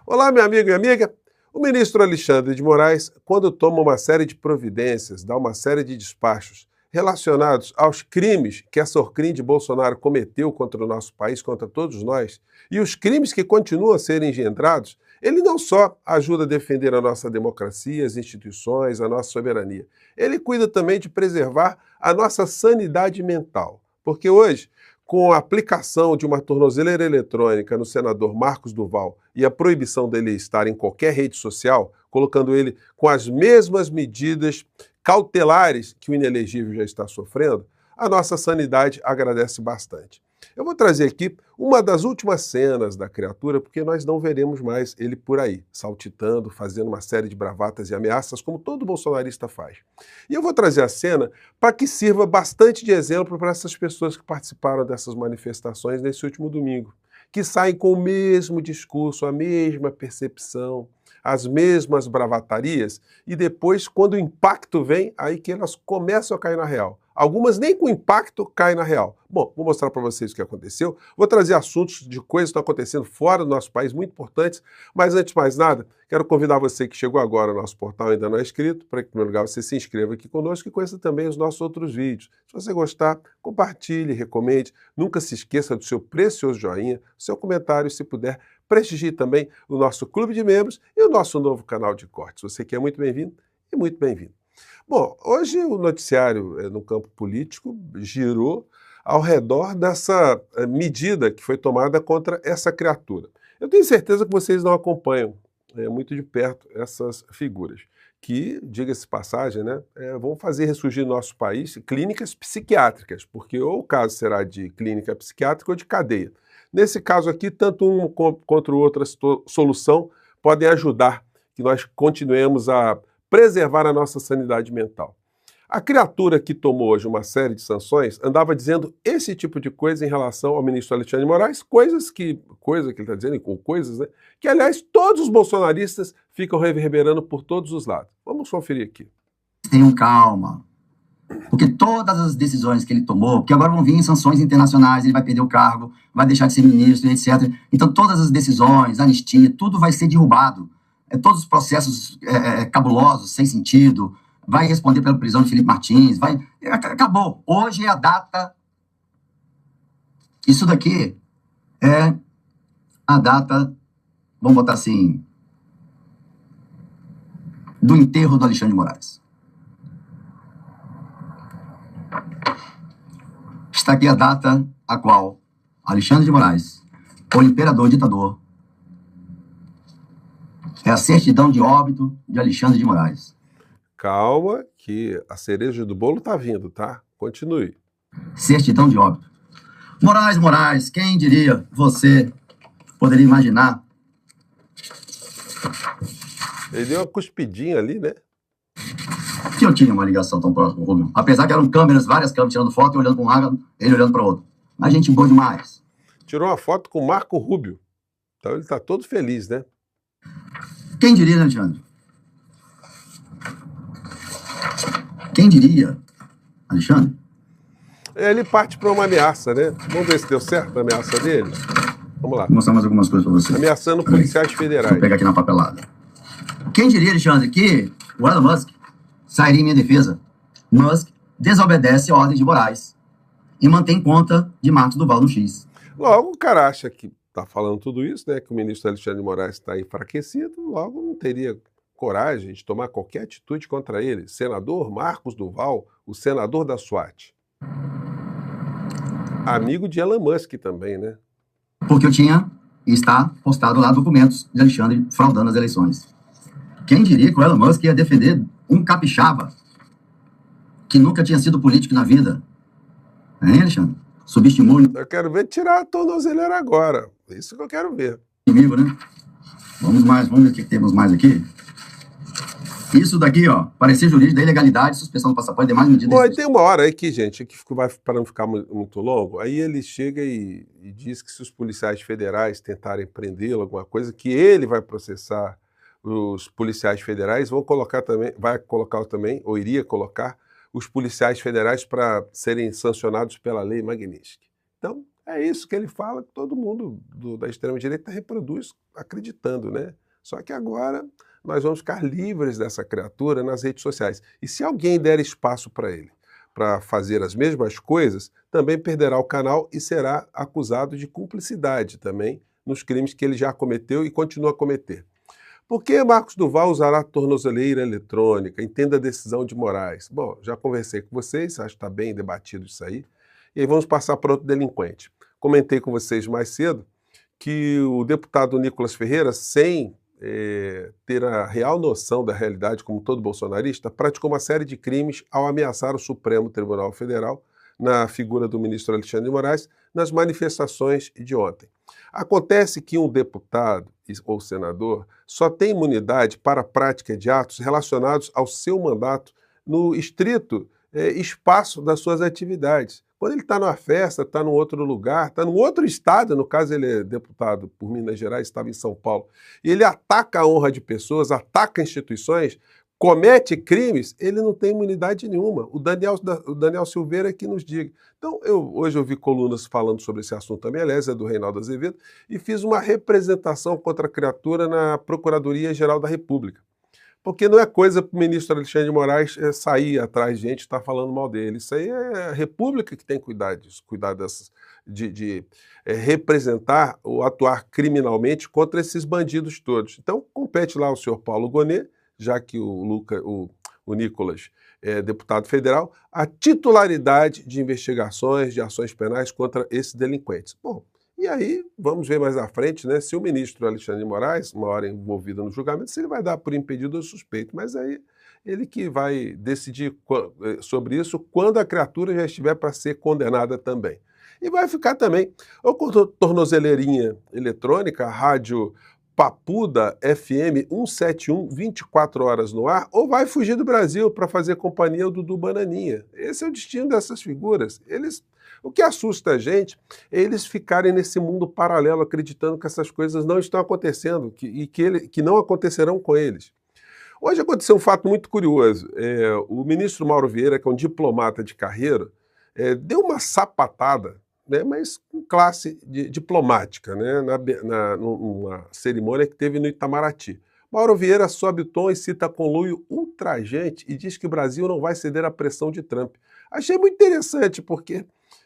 Olá, meu amigo e amiga. O ministro Alexandre de Moraes, quando toma uma série de providências, dá uma série de despachos relacionados aos crimes que essa Orcrim de Bolsonaro cometeu contra o nosso país, contra todos nós, e os crimes que continuam a ser engendrados, ele não só ajuda a defender a nossa democracia, as instituições, a nossa soberania, ele cuida também de preservar a nossa sanidade mental. Porque hoje, com a aplicação de uma tornozeleira eletrônica no senador Marcos Duval e a proibição dele estar em qualquer rede social, colocando ele com as mesmas medidas cautelares que o inelegível já está sofrendo, a nossa sanidade agradece bastante. Eu vou trazer aqui uma das últimas cenas da criatura, porque nós não veremos mais ele por aí, saltitando, fazendo uma série de bravatas e ameaças, como todo bolsonarista faz. E eu vou trazer a cena para que sirva bastante de exemplo para essas pessoas que participaram dessas manifestações nesse último domingo, que saem com o mesmo discurso, a mesma percepção, as mesmas bravatarias, e depois, quando o impacto vem, aí que elas começam a cair na real. Algumas nem com impacto caem na real. Bom, vou mostrar para vocês o que aconteceu. Vou trazer assuntos de coisas que estão acontecendo fora do nosso país, muito importantes. Mas antes de mais nada, quero convidar você que chegou agora ao nosso portal e ainda não é inscrito, para que, em primeiro lugar, você se inscreva aqui conosco e conheça também os nossos outros vídeos. Se você gostar, compartilhe, recomende. Nunca se esqueça do seu precioso joinha, seu comentário, se puder. Prestigie também o nosso clube de membros e o nosso novo canal de cortes. Você que é muito bem-vindo e muito bem-vindo. Bom, hoje o noticiário no campo político girou ao redor dessa medida que foi tomada contra essa criatura. Eu tenho certeza que vocês não acompanham muito de perto essas figuras, que, diga-se de passagem, vão fazer ressurgir no nosso país clínicas psiquiátricas, porque ou o caso será de clínica psiquiátrica ou de cadeia. Nesse caso aqui, tanto um contra o outra solução podem ajudar que nós continuemos a preservar a nossa sanidade mental. A criatura que tomou hoje uma série de sanções andava dizendo esse tipo de coisa em relação ao ministro Alexandre de Moraes, coisa que ele está dizendo, com coisas, que aliás todos os bolsonaristas ficam reverberando por todos os lados. Vamos conferir aqui. Tenham calma, porque todas as decisões que ele tomou, que agora vão vir em sanções internacionais, ele vai perder o cargo, vai deixar de ser ministro, etc. Então todas as decisões, anistia, tudo vai ser derrubado. Todos os processos cabulosos, sem sentido, vai responder pela prisão de Felipe Martins, acabou. Hoje é a data, isso daqui é a data, vamos botar assim, do enterro do Alexandre de Moraes. Está aqui a data a qual Alexandre de Moraes, o imperador ditador, é a certidão de óbito de Alexandre de Moraes. Calma, que a cereja do bolo está vindo, tá? Continue. Certidão de óbito. Moraes, quem diria, você poderia imaginar? Ele deu uma cuspidinha ali, né? Que eu tinha uma ligação tão próxima com o Rubio. Apesar que eram câmeras, várias câmeras tirando foto e olhando para um lado, ele olhando para o outro. Mas gente boa demais. Tirou uma foto com o Marco Rubio. Então ele está todo feliz, né? Quem diria, né, Alexandre? Quem diria, Alexandre? Ele parte para uma ameaça, né? Vamos ver se deu certo a ameaça dele? Vamos lá. Vou mostrar mais algumas coisas para você. Ameaçando policiais federais. Vou pegar aqui na papelada. Quem diria, Alexandre, que o Elon Musk sairia em minha defesa? Musk desobedece a ordem de Moraes e mantém conta de Marcos Duval no X. Logo, o cara acha que está falando tudo isso, né? Que o ministro Alexandre de Moraes está enfraquecido, logo não teria coragem de tomar qualquer atitude contra ele. Senador Marcos Duval, o senador da SWAT. Amigo de Elon Musk também, né? Porque eu tinha e está postado lá documentos de Alexandre fraudando as eleições. Quem diria que o Elon Musk ia defender um capixaba que nunca tinha sido político na vida? Hein, Alexandre? Subestimou. Eu quero ver tirar a tornozeleira agora. Isso que eu quero ver. Inimigo, né? Vamos ver o que temos mais aqui. Isso daqui, ó, parecer jurídico da ilegalidade, suspensão do passaporte, demais medidas. Bom, aí tem uma hora aí que, gente, que vai para não ficar muito longo, aí ele chega e diz que se os policiais federais tentarem prendê-lo, alguma coisa, que ele vai processar os policiais federais, vai colocar também, ou iria colocar, os policiais federais para serem sancionados pela lei Magnitsky. Então, É isso que ele fala, que todo mundo da extrema-direita reproduz acreditando, né? Só que agora nós vamos ficar livres dessa criatura nas redes sociais. E se alguém der espaço para ele, para fazer as mesmas coisas, também perderá o canal e será acusado de cumplicidade também nos crimes que ele já cometeu e continua a cometer. Por que Marcos Duval usará tornozeleira eletrônica? Entenda a decisão de Moraes. Bom, já conversei com vocês, acho que está bem debatido isso aí. E aí vamos passar para outro delinquente. Comentei com vocês mais cedo que o deputado Nicolas Ferreira, sem ter a real noção da realidade, como todo bolsonarista, praticou uma série de crimes ao ameaçar o Supremo Tribunal Federal, na figura do ministro Alexandre de Moraes, nas manifestações de ontem. Acontece que um deputado ou senador só tem imunidade para a prática de atos relacionados ao seu mandato no estrito espaço das suas atividades. Quando ele está numa festa, está num outro lugar, está num outro estado, no caso ele é deputado por Minas Gerais, estava em São Paulo, e ele ataca a honra de pessoas, ataca instituições, comete crimes, ele não tem imunidade nenhuma. O Daniel Silveira é que nos diga. Então, hoje eu vi colunas falando sobre esse assunto também, aliás, é do Reinaldo Azevedo, e fiz uma representação contra a criatura na Procuradoria-Geral da República. Porque não é coisa para o ministro Alexandre de Moraes sair atrás de gente e estar falando mal dele. Isso aí é a República que tem que cuidar disso, de representar ou atuar criminalmente contra esses bandidos todos. Então, compete lá o senhor Paulo Gonet, já que o Nicolas é deputado federal, a titularidade de investigações, de ações penais contra esses delinquentes. Bom, e aí, vamos ver mais à frente, né, se o ministro Alexandre de Moraes, uma hora envolvido no julgamento, se ele vai dar por impedido ou suspeito. Mas aí ele que vai decidir sobre isso quando a criatura já estiver para ser condenada também. E vai ficar também, ou com tornozeleirinha eletrônica, rádio Papuda FM 171, 24 horas no ar, ou vai fugir do Brasil para fazer companhia ao Dudu Bananinha. Esse é o destino dessas figuras. O que assusta a gente é eles ficarem nesse mundo paralelo, acreditando que essas coisas não estão acontecendo que não acontecerão com eles. Hoje aconteceu um fato muito curioso. O ministro Mauro Vieira, que é um diplomata de carreira, deu uma sapatada, né, mas com classe diplomática, né, numa cerimônia que teve no Itamaraty. Mauro Vieira sobe o tom e cita conluio ultrajante e diz que o Brasil não vai ceder à pressão de Trump. Achei muito interessante, porque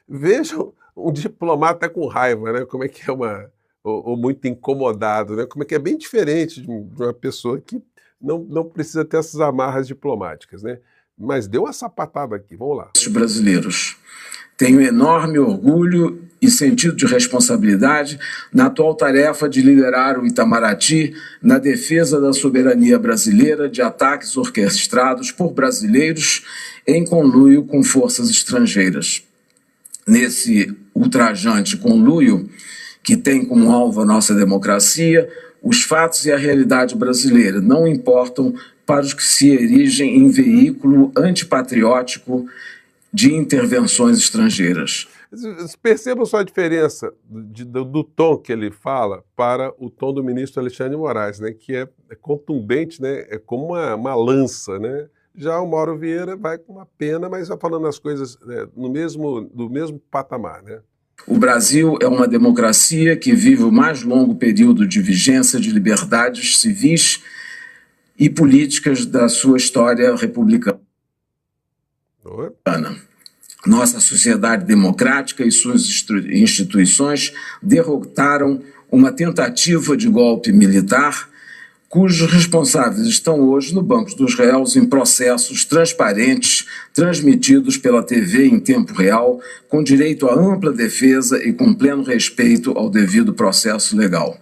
vejam um diplomata com raiva, né, como é que é ou muito incomodado, né, como é que é bem diferente de uma pessoa que não precisa ter essas amarras diplomáticas, né? Mas deu uma sapatada aqui, vamos lá. Os brasileiros. Tenho enorme orgulho e sentido de responsabilidade na atual tarefa de liderar o Itamaraty na defesa da soberania brasileira de ataques orquestrados por brasileiros em conluio com forças estrangeiras. Nesse ultrajante conluio, que tem como alvo a nossa democracia, os fatos e a realidade brasileira não importam para os que se erigem em veículo antipatriótico de intervenções estrangeiras. Percebam só a diferença do tom que ele fala para o tom do ministro Alexandre de Moraes, né, que é contundente, né, é como uma lança, né? Já o Mauro Vieira vai com uma pena, mas vai falando as coisas do mesmo patamar, né? O Brasil é uma democracia que vive o mais longo período de vigência de liberdades civis e políticas da sua história republicana. Oi? Nossa sociedade democrática e suas instituições derrotaram uma tentativa de golpe militar, cujos responsáveis estão hoje no banco dos réus em processos transparentes, transmitidos pela TV em tempo real, com direito à ampla defesa e com pleno respeito ao devido processo legal.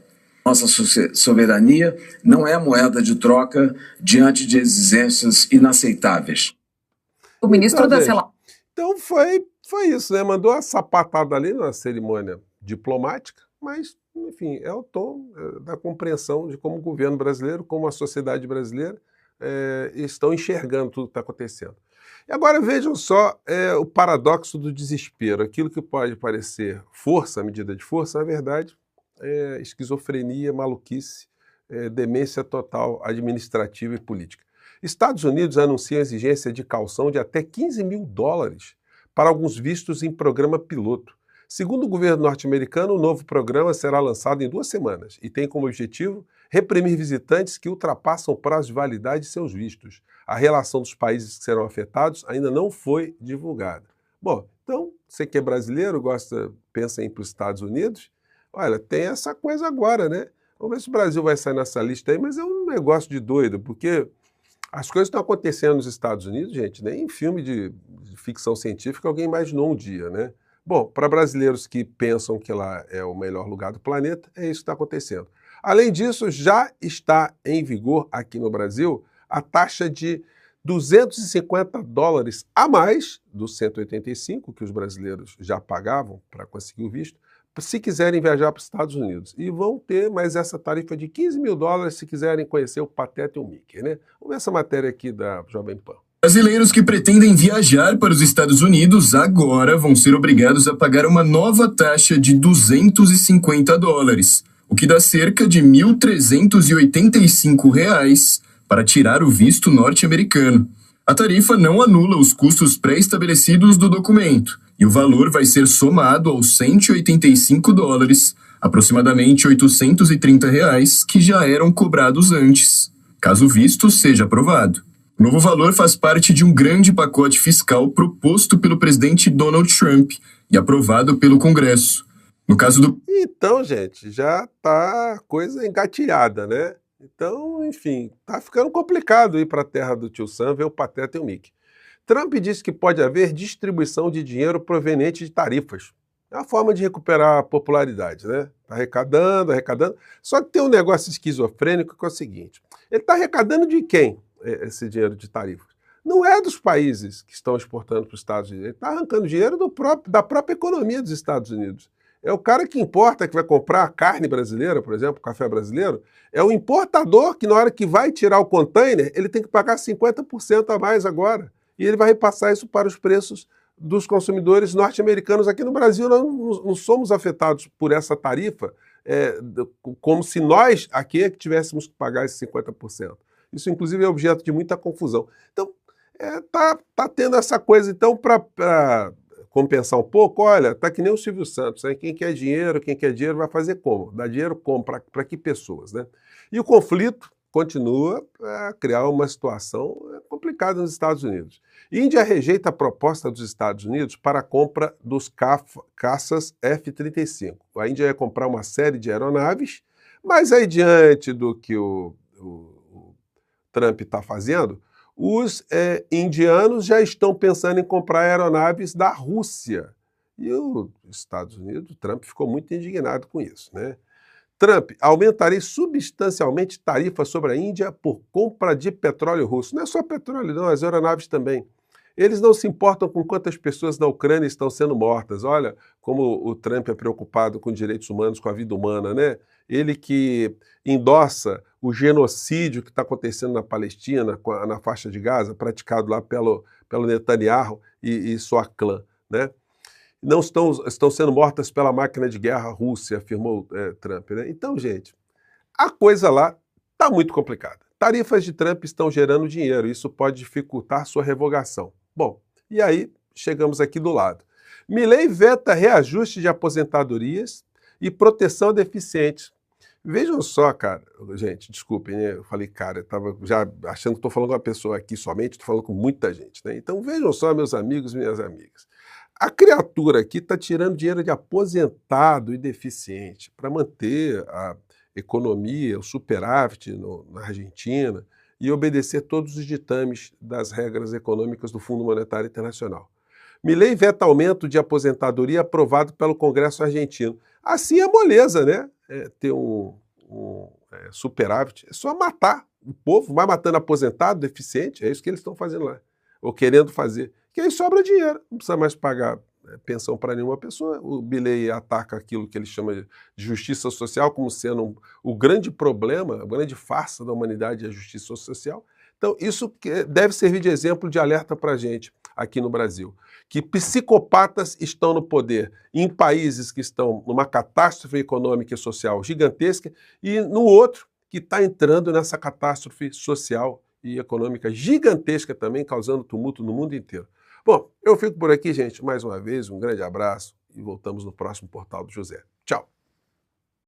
Nossa soberania não é moeda de troca diante de exigências inaceitáveis. O ministro da Então foi isso, né? Mandou uma sapatada ali na cerimônia diplomática, mas, enfim, é o tom da compreensão de como o governo brasileiro, como a sociedade brasileira estão enxergando tudo que está acontecendo. E agora vejam só o paradoxo do desespero. Aquilo que pode parecer força, medida de força, na verdade, é esquizofrenia, maluquice, demência total administrativa e política. Estados Unidos anunciam exigência de caução de até $15 mil para alguns vistos em programa piloto. Segundo o governo norte-americano, o novo programa será lançado em 2 semanas e tem como objetivo reprimir visitantes que ultrapassam o prazo de validade de seus vistos. A relação dos países que serão afetados ainda não foi divulgada. Bom, então, você que é brasileiro, pensa em ir para os Estados Unidos, olha, tem essa coisa agora, né? Vamos ver se o Brasil vai sair nessa lista aí, mas é um negócio de doido, porque as coisas estão acontecendo nos Estados Unidos, gente, nem em filme de ficção científica alguém imaginou um dia, né? Bom, para brasileiros que pensam que lá é o melhor lugar do planeta, é isso que está acontecendo. Além disso, já está em vigor aqui no Brasil a taxa de $250 a mais dos 185 que os brasileiros já pagavam para conseguir o visto, se quiserem viajar para os Estados Unidos. E vão ter mais essa tarifa de $15 mil se quiserem conhecer o Pateta e o Mickey, né? Vamos ver essa matéria aqui da Jovem Pan. Brasileiros que pretendem viajar para os Estados Unidos agora vão ser obrigados a pagar uma nova taxa de $250, o que dá cerca de R$ 1.385 para tirar o visto norte-americano. A tarifa não anula os custos pré-estabelecidos do documento, e o valor vai ser somado aos $185, aproximadamente R$ 830, que já eram cobrados antes, caso o visto seja aprovado. O novo valor faz parte de um grande pacote fiscal proposto pelo presidente Donald Trump e aprovado pelo Congresso. No caso do... Então, gente, já tá coisa engatilhada, né? Então, enfim, tá ficando complicado ir para a terra do tio Sam ver o Pateta e o Mickey. Trump disse que pode haver distribuição de dinheiro proveniente de tarifas. É uma forma de recuperar a popularidade, né? Tá arrecadando. Só que tem um negócio esquizofrênico que é o seguinte: ele está arrecadando de quem esse dinheiro de tarifas? Não é dos países que estão exportando para os Estados Unidos. Ele está arrancando dinheiro da própria economia dos Estados Unidos. É o cara que importa, que vai comprar a carne brasileira, por exemplo, o café brasileiro. É o importador que, na hora que vai tirar o container, ele tem que pagar 50% a mais agora. E ele vai repassar isso para os preços dos consumidores norte-americanos. Aqui no Brasil, nós não somos afetados por essa tarifa, como se nós aqui é que tivéssemos que pagar esses 50%. Isso, inclusive, é objeto de muita confusão. Então, tá tendo essa coisa. Então, para compensar um pouco, olha, tá que nem o Silvio Santos, né? Quem quer dinheiro vai fazer como? Dá dinheiro como? Para que pessoas, né? E o conflito continua a criar uma situação complicada nos Estados Unidos. Índia rejeita a proposta dos Estados Unidos para a compra dos caças F-35. A Índia ia comprar uma série de aeronaves, mas aí, diante do que o Trump está fazendo, os indianos já estão pensando em comprar aeronaves da Rússia. E os Estados Unidos, o Trump ficou muito indignado com isso, né? Trump aumentaria substancialmente tarifas sobre a Índia por compra de petróleo russo. Não é só petróleo, não, as aeronaves também. Eles não se importam com quantas pessoas na Ucrânia estão sendo mortas. Olha como o Trump é preocupado com direitos humanos, com a vida humana, né? Ele que endossa o genocídio que está acontecendo na Palestina, na faixa de Gaza, praticado lá pelo Netanyahu e sua clã, né? Não estão sendo mortas pela máquina de guerra russa, afirmou Trump, né? Então, gente, a coisa lá está muito complicada. Tarifas de Trump estão gerando dinheiro, isso pode dificultar sua revogação. Bom, e aí chegamos aqui do lado. Milei veta reajuste de aposentadorias e proteção a deficientes. Vejam só, cara, gente, desculpem, né? Eu falei, cara, eu estava já achando que estou falando com uma pessoa aqui somente, estou falando com muita gente, né? Então vejam só, meus amigos e minhas amigas. A criatura aqui está tirando dinheiro de aposentado e deficiente para manter a economia, o superávit na Argentina e obedecer todos os ditames das regras econômicas do Fundo Monetário Internacional. Milei veta aumento de aposentadoria aprovado pelo Congresso argentino. Assim é moleza, né? Ter um superávit. É só matar o povo, vai matando aposentado, deficiente, é isso que eles estão fazendo lá, ou querendo fazer. Que aí sobra dinheiro, não precisa mais pagar pensão para nenhuma pessoa. O Milei ataca aquilo que ele chama de justiça social como sendo o grande problema, a grande farsa da humanidade, a justiça social. Então, isso deve servir de exemplo de alerta para a gente aqui no Brasil, que psicopatas estão no poder em países que estão numa catástrofe econômica e social gigantesca e no outro que está entrando nessa catástrofe social e econômica gigantesca também, causando tumulto no mundo inteiro. Bom, eu fico por aqui, gente. Mais uma vez, um grande abraço e voltamos no próximo Portal do José. Tchau!